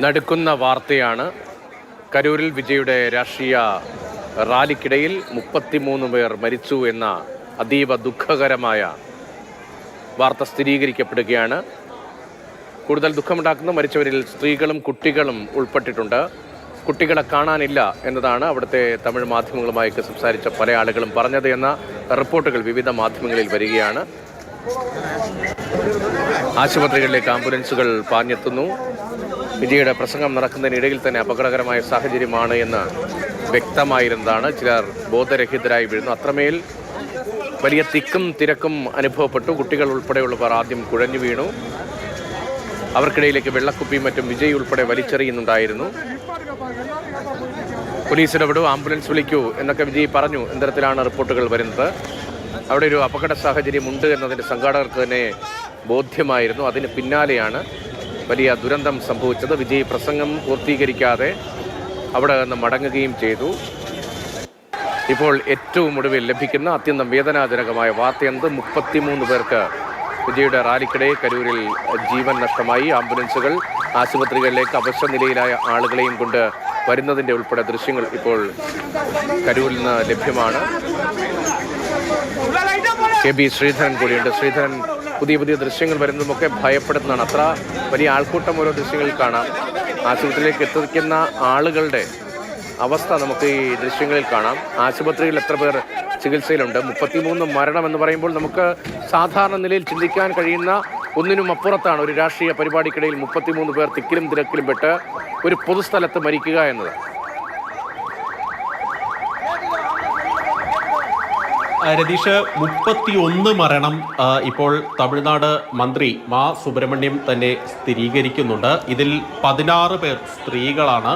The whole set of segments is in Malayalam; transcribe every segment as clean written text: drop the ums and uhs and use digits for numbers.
നടുക്കുന്ന വാർത്തയാണ്. കരൂരിൽ വിജയുടെ രാഷ്ട്രീയ റാലിക്കിടയിൽ 33 പേർ മരിച്ചു എന്ന അതീവ ദുഃഖകരമായ വാർത്ത സ്ഥിരീകരിക്കപ്പെടുകയാണ്. കൂടുതൽ ദുഃഖമുണ്ടാക്കുന്ന മരിച്ചവരിൽ സ്ത്രീകളും കുട്ടികളും ഉൾപ്പെട്ടിട്ടുണ്ട്. കുട്ടികളെ കാണാനില്ല എന്നതാണ് അവിടുത്തെ തമിഴ് മാധ്യമങ്ങളുമായി സംസാരിച്ച പല ആളുകളും പറഞ്ഞത് എന്ന റിപ്പോർട്ടുകൾ വിവിധ മാധ്യമങ്ങളിൽ വരികയാണ്. ആശുപത്രികളിലേക്ക് ആംബുലൻസുകൾ പാഞ്ഞെത്തുന്നു. വിജയുടെ പ്രസംഗം നടക്കുന്നതിനിടയിൽ തന്നെ അപകടകരമായ സാഹചര്യമാണ് എന്ന് വ്യക്തമായിരുന്നതാണ്. ചിലർ ബോധരഹിതരായി വീഴുന്നു. അത്രമേൽ വലിയ തിക്കും തിരക്കും അനുഭവപ്പെട്ടു. കുട്ടികൾ ഉൾപ്പെടെയുള്ളവർ ആദ്യം കുഴഞ്ഞു വീണു. അവർക്കിടയിലേക്ക് വെള്ളക്കുപ്പിയും മറ്റും വിജയ് ഉൾപ്പെടെ വലിച്ചെറിയുന്നുണ്ടായിരുന്നു. പോലീസ് ഇടപെടൂ, ആംബുലൻസ് വിളിക്കൂ എന്നൊക്കെ വിജയ് പറഞ്ഞു. ഇത്തരത്തിലാണ് റിപ്പോർട്ടുകൾ വരുന്നത്. അവിടെ ഒരു അപകട സാഹചര്യമുണ്ട് എന്നതിൻ്റെ സംഘാടകർക്ക് തന്നെ ബോധ്യമായിരുന്നു. അതിന് പിന്നാലെയാണ് വലിയ ദുരന്തം സംഭവിച്ചത്. വിജയ് പ്രസംഗം പൂർത്തീകരിക്കാതെ അവിടെ നിന്ന് മടങ്ങുകയും ചെയ്തു. ഇപ്പോൾ ഏറ്റവും ഒടുവിൽ ലഭിക്കുന്ന അത്യന്തം വേദനാജനകമായ വാർത്തയെന്ത്? 33 പേർക്ക് വിജയുടെ റാലിക്കിടെ കരൂരിൽ ജീവൻ നഷ്ടമായി. ആംബുലൻസുകൾ ആശുപത്രികളിലേക്ക് അവശനിലയിലായ ആളുകളെയും കൊണ്ട് വരുന്നതിൻ്റെ ഉൾപ്പെടെ ദൃശ്യങ്ങൾ ഇപ്പോൾ കരൂരിൽ നിന്ന് ലഭ്യമാണ്. KB ശ്രീധരൻ കൂടിയുണ്ട്. ശ്രീധരൻ, പുതിയ ദൃശ്യങ്ങൾ വരുന്നതുമൊക്കെ ഭയപ്പെടുന്നതാണ്. അത്ര വലിയ ആൾക്കൂട്ടം ഓരോ ദൃശ്യങ്ങളിൽ കാണാം. ആശുപത്രിയിലേക്ക് എത്തിക്കുന്ന ആളുകളുടെ അവസ്ഥ നമുക്ക് ഈ ദൃശ്യങ്ങളിൽ കാണാം. ആശുപത്രിയിൽ എത്ര പേർ ചികിത്സയിലുണ്ട്? 33 മരണം എന്ന് പറയുമ്പോൾ നമുക്ക് സാധാരണ നിലയിൽ ചിന്തിക്കാൻ കഴിയുന്ന ഒന്നിനും അപ്പുറത്താണ് ഒരു രാഷ്ട്രീയ പരിപാടിക്കിടയിൽ 33 പേർ തിക്കിലും തിരക്കിലും പെട്ട് ഒരു പൊതുസ്ഥലത്ത് മരിക്കുക എന്നത്. രതീഷ്, 31 മരണം ഇപ്പോൾ തമിഴ്നാട് മന്ത്രി മാ സുബ്രഹ്മണ്യം തന്നെ സ്ഥിരീകരിക്കുന്നുണ്ട്. ഇതിൽ 16 പേർ സ്ത്രീകളാണ്,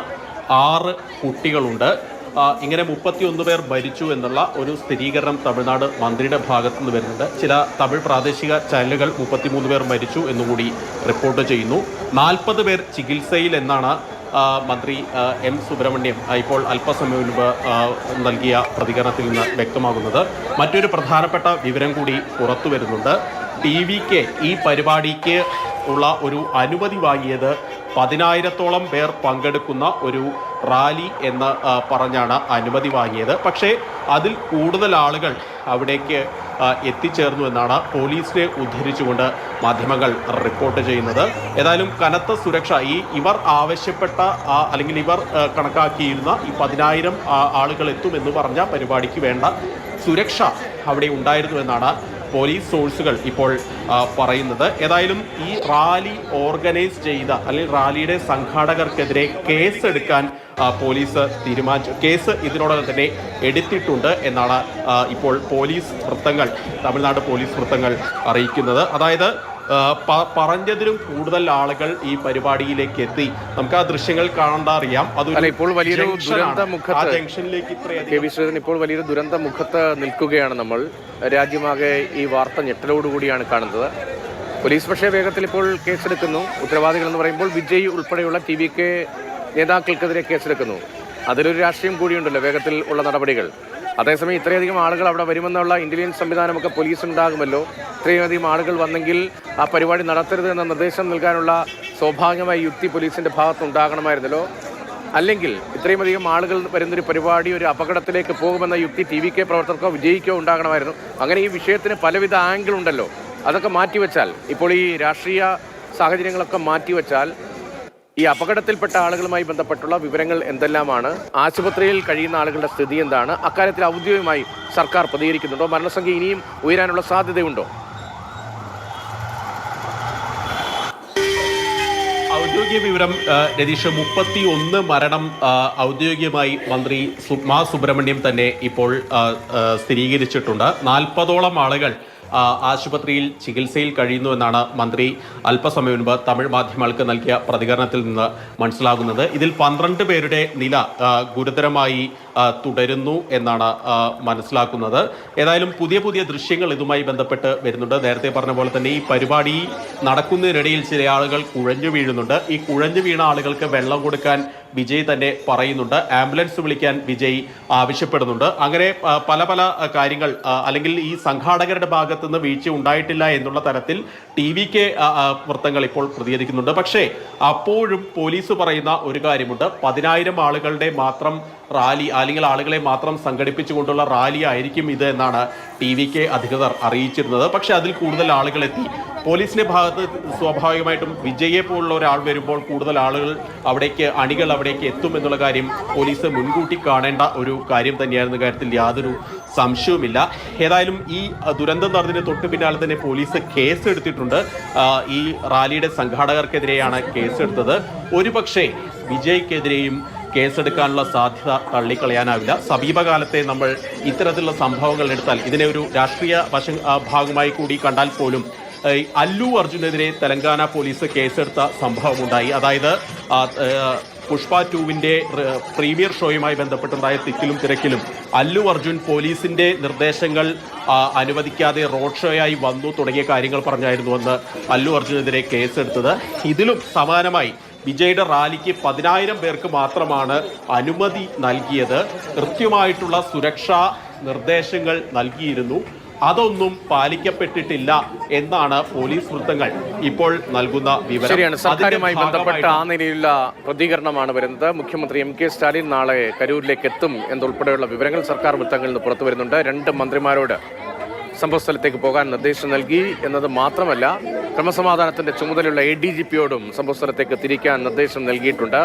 6 കുട്ടികളുണ്ട്. ഇങ്ങനെ 31 പേർ മരിച്ചു എന്നുള്ള ഒരു സ്ഥിരീകരണം തമിഴ്നാട് മന്ത്രിയുടെ ഭാഗത്തു നിന്ന് വരുന്നുണ്ട്. ചില തമിഴ് പ്രാദേശിക ചാനലുകൾ 33 പേർ മരിച്ചു എന്നുകൂടി റിപ്പോർട്ട് ചെയ്യുന്നു. 40 പേർ ചികിത്സയിൽ എന്നാണ് മന്ത്രി M സുബ്രഹ്മണ്യം ഇപ്പോൾ അല്പസമയം മുൻപ് നൽകിയ പ്രതികരണത്തിൽ നിന്ന് വ്യക്തമാകുന്നത്. മറ്റൊരു പ്രധാനപ്പെട്ട വിവരം കൂടി പുറത്തു വരുന്നുണ്ട്. TV-ക്ക് ഈ പരിപാടിക്ക് ഉള്ള ഒരു അനുമതി വാങ്ങിയത് 10,000-ഓളം പേർ പങ്കെടുക്കുന്ന ഒരു റാലി എന്ന് പറഞ്ഞാണ് അനുമതി വാങ്ങിയത്. പക്ഷേ അതിൽ കൂടുതൽ ആളുകൾ അവിടേക്ക് എത്തിച്ചേർന്നു എന്നാണ് പോലീസിനെ ഉദ്ധരിച്ചുകൊണ്ട് മാധ്യമങ്ങൾ റിപ്പോർട്ട് ചെയ്യുന്നത്. ഏതായാലും കനത്ത സുരക്ഷ ഇവർ ആവശ്യപ്പെട്ട അല്ലെങ്കിൽ ഇവർ കണക്കാക്കിയിരുന്ന ഈ 10,000 ആളുകൾ എത്തുമെന്ന് പറഞ്ഞ പരിപാടിക്ക് വേണ്ട സുരക്ഷ അവിടെ ഉണ്ടായിരുന്നു എന്നാണ് പോലീസ് സോഴ്സുകൾ ഇപ്പോൾ പറയുന്നത്. ഏതായാലും ഈ റാലി ഓർഗനൈസ് ചെയ്ത അല്ലെങ്കിൽ റാലിയുടെ സംഘാടകർക്കെതിരെ കേസെടുക്കാൻ പോലീസ് തീരുമാനിച്ചു. കേസ് ഇതിനോടകം തന്നെ എടുത്തിട്ടുണ്ട് എന്നാണ് ഇപ്പോൾ പോലീസ് വൃത്തങ്ങൾ, തമിഴ്നാട് പോലീസ് വൃത്തങ്ങൾ അറിയിക്കുന്നത്. അതായത് പറഞ്ഞതിലും കൂടുതൽ ആളുകൾ ഈ പരിപാടിയിലേക്ക് എത്തി. നമുക്ക് ആ ദൃശ്യങ്ങൾ കാണാറിയാം. ഇപ്പോൾ വലിയൊരു ദുരന്തമുഖത്ത് ജംഗ്ഷനിലേക്ക് ഇപ്പോൾ വലിയൊരു ദുരന്തമുഖത്ത് നിൽക്കുകയാണ് നമ്മൾ. രാജ്യമാകെ ഈ വാർത്ത ഞെട്ടലോടുകൂടിയാണ് കാണുന്നത്. പോലീസ് പക്ഷേ വേഗത്തിൽ ഇപ്പോൾ കേസെടുക്കുന്നു. ഉത്തരവാദികൾ എന്ന് പറയുമ്പോൾ വിജയ് ഉൾപ്പെടെയുള്ള TV-ക്ക് നേതാക്കൾക്കെതിരെ കേസെടുക്കുന്നു. അതിലൊരു രാഷ്ട്രീയം കൂടിയുണ്ടല്ലോ വേഗത്തിൽ ഉള്ള നടപടികൾ. അതേസമയം ഇത്രയധികം ആളുകൾ അവിടെ വരുമെന്നുള്ള ഇന്റലിജൻസ് സംവിധാനമൊക്കെ പോലീസ് ഉണ്ടാകുമല്ലോ. ഇത്രയധികം ആളുകൾ വന്നെങ്കിൽ ആ പരിപാടി നടത്തരുത് എന്ന നിർദ്ദേശം നൽകാനുള്ള സ്വാഭാവികമായ യുക്തി പോലീസിൻ്റെ ഭാഗത്തുണ്ടാകണമായിരുന്നല്ലോ. അല്ലെങ്കിൽ ഇത്രയും അധികം ആളുകൾ വരുന്നൊരു പരിപാടി ഒരു അപകടത്തിലേക്ക് പോകുമെന്ന യുക്തി TV-ക്ക് പ്രവർത്തകർക്കോ വിജയിക്കോ ഉണ്ടാകണമായിരുന്നു. അങ്ങനെ ഈ വിഷയത്തിന് പലവിധ ആംഗിൾ ഉണ്ടല്ലോ. അതൊക്കെ മാറ്റിവെച്ചാൽ, ഇപ്പോൾ ഈ രാഷ്ട്രീയ സാഹചര്യങ്ങളൊക്കെ മാറ്റിവെച്ചാൽ ഈ അപകടത്തിൽപ്പെട്ട ആളുകളുമായി ബന്ധപ്പെട്ടുള്ള വിവരങ്ങൾ എന്തെല്ലാമാണ്? ആശുപത്രിയിൽ കഴിയുന്ന ആളുകളുടെ സ്ഥിതി എന്താണ്? അക്കാര്യത്തിൽ ഔദ്യോഗികമായി സർക്കാർ പ്രതികരിക്കുന്നുണ്ടോ? മരണസംഖ്യ ഇനിയും ഉയരാനുള്ള സാധ്യതയുണ്ടോ? ഔദ്യോഗിക വിവരം രതീഷ്, 31 മരണം ഔദ്യോഗികമായി മന്ത്രി മാ സുബ്രഹ്മണ്യം തന്നെ ഇപ്പോൾ സ്ഥിരീകരിച്ചിട്ടുണ്ട്. 40-ഓളം ആളുകൾ ആശുപത്രിയിൽ ചികിത്സയിൽ കഴിയുന്നുവെന്നാണ് മന്ത്രി അല്പസമയം മുൻപ് തമിഴ് മാധ്യമങ്ങൾക്ക് നൽകിയ പ്രതികരണത്തിൽ നിന്ന് മനസ്സിലാകുന്നത്. ഇതിൽ 12 പേരുടെ നില ഗുരുതരമായി തുടരുന്നു എന്നാണ് മനസ്സിലാക്കുന്നത്. ഏതായാലും പുതിയ ദൃശ്യങ്ങൾ ഇതുമായി ബന്ധപ്പെട്ട് വരുന്നുണ്ട്. നേരത്തെ പറഞ്ഞ പോലെ തന്നെ ഈ പരിപാടി നടക്കുന്നതിനിടയിൽ ചില ആളുകൾ കുഴഞ്ഞു വീഴുന്നുണ്ട്. ഈ കുഴഞ്ഞു വീണ ആളുകൾക്ക് വെള്ളം കൊടുക്കാൻ വിജയ് തന്നെ പറയുന്നുണ്ട്. ആംബുലൻസ് വിളിക്കാൻ വിജയ് ആവശ്യപ്പെടുന്നുണ്ട്. അങ്ങനെ പല കാര്യങ്ങൾ അല്ലെങ്കിൽ ഈ സംഘാടകരുടെ ഭാഗത്തുനിന്ന് വീഴ്ച ഉണ്ടായിട്ടില്ല എന്നുള്ള തരത്തിൽ TVK വൃത്തങ്ങൾ ഇപ്പോൾ പ്രതികരിക്കുന്നുണ്ട്. പക്ഷേ അപ്പോഴും പോലീസ് പറയുന്ന ഒരു കാര്യമുണ്ട്, 10,000 ആളുകളുടെ മാത്രം റാലി അല്ലെങ്കിൽ ആളുകളെ മാത്രം സംഘടിപ്പിച്ചുകൊണ്ടുള്ള റാലി ആയിരിക്കും ഇത് എന്നാണ് TVK അധികൃതർ അറിയിച്ചിരുന്നത്. പക്ഷെ അതിൽ കൂടുതൽ ആളുകൾ എത്തി. പോലീസിന്റെ ഭാഗത്ത് സ്വാഭാവികമായിട്ടും വിജയെ പോലുള്ള ഒരാൾ വരുമ്പോൾ കൂടുതൽ ആളുകൾ അണികൾ അവിടേക്ക് എത്തും എന്നുള്ള കാര്യം പോലീസ് മുൻകൂട്ടി കാണേണ്ട ഒരു കാര്യം തന്നെയായിരുന്ന കാര്യത്തിൽ യാതൊരു സംശയവുമില്ല. ഏതായാലും ഈ ദുരന്തം നടന്നതിന് തൊട്ട് പിന്നാലെ തന്നെ പോലീസ് കേസ് എടുത്തിട്ടുണ്ട്. ഈ റാലിയുടെ സംഘാടകർക്കെതിരെയാണ് കേസെടുത്തത്. ഒരുപക്ഷെ വിജയ്ക്കെതിരെയും കേസെടുക്കാനുള്ള സാധ്യത തള്ളിക്കളയാനാവില്ല. സമീപകാലത്തെ നമ്മൾ ഇത്തരത്തിലുള്ള സംഭവങ്ങൾ എടുത്താൽ ഇതിനെ ഒരു രാഷ്ട്രീയ ഭാഗമായി കൂടി കണ്ടാൽ പോലും അല്ലു അർജുനെതിരെ തെലങ്കാന പോലീസ് കേസെടുത്ത സംഭവമുണ്ടായി. അതായത് പുഷ്പ 2വിൻ്റെ പ്രീമിയർ ഷോയുമായി ബന്ധപ്പെട്ടുണ്ടായ തിക്കിലും തിരക്കിലും അല്ലു അർജുൻ പോലീസിന്റെ നിർദ്ദേശങ്ങൾ അനുവദിക്കാതെ റോഡ് ഷോയായി വന്നു തുടങ്ങിയ കാര്യങ്ങൾ പറഞ്ഞായിരുന്നുവെന്ന് അല്ലു അർജുനെതിരെ കേസെടുത്തത്. ഇതിലും സമാനമായി വിജയുടെ റാലിക്ക് 10,000 പേർക്ക് മാത്രമാണ് അനുമതി നൽകിയത്. കൃത്യമായിട്ടുള്ള സുരക്ഷാ നിർദ്ദേശങ്ങൾ നൽകിയിരുന്നു. അതൊന്നും പാലിക്കപ്പെട്ടിട്ടില്ല എന്നാണ് പോലീസ് വൃത്തങ്ങൾ ഇപ്പോൾ നൽകുന്ന വിവരം. ശരിയാണ്. സർക്കാരുമായി ബന്ധപ്പെട്ട ആ നിലയിലുള്ള പ്രതികരണമാണ് വരുന്നത്. മുഖ്യമന്ത്രി MK സ്റ്റാലിൻ നാളെ കരൂരിലേക്ക് എത്തും എന്നുൾപ്പെടെയുള്ള വിവരങ്ങൾ സർക്കാർ വൃത്തങ്ങളിൽ നിന്ന് പുറത്തു വരുന്നുണ്ട്. 2 മന്ത്രിമാരോട് സംഭവസ്ഥലത്തേക്ക് പോകാൻ നിർദ്ദേശം നൽകി എന്നത് മാത്രമല്ല, ക്രമസമാധാനത്തിന്റെ ചുമതലയുള്ള ADGPയോടും സംഭവസ്ഥലത്തേക്ക് തിരിക്കാൻ നിർദ്ദേശം നൽകിയിട്ടുണ്ട്.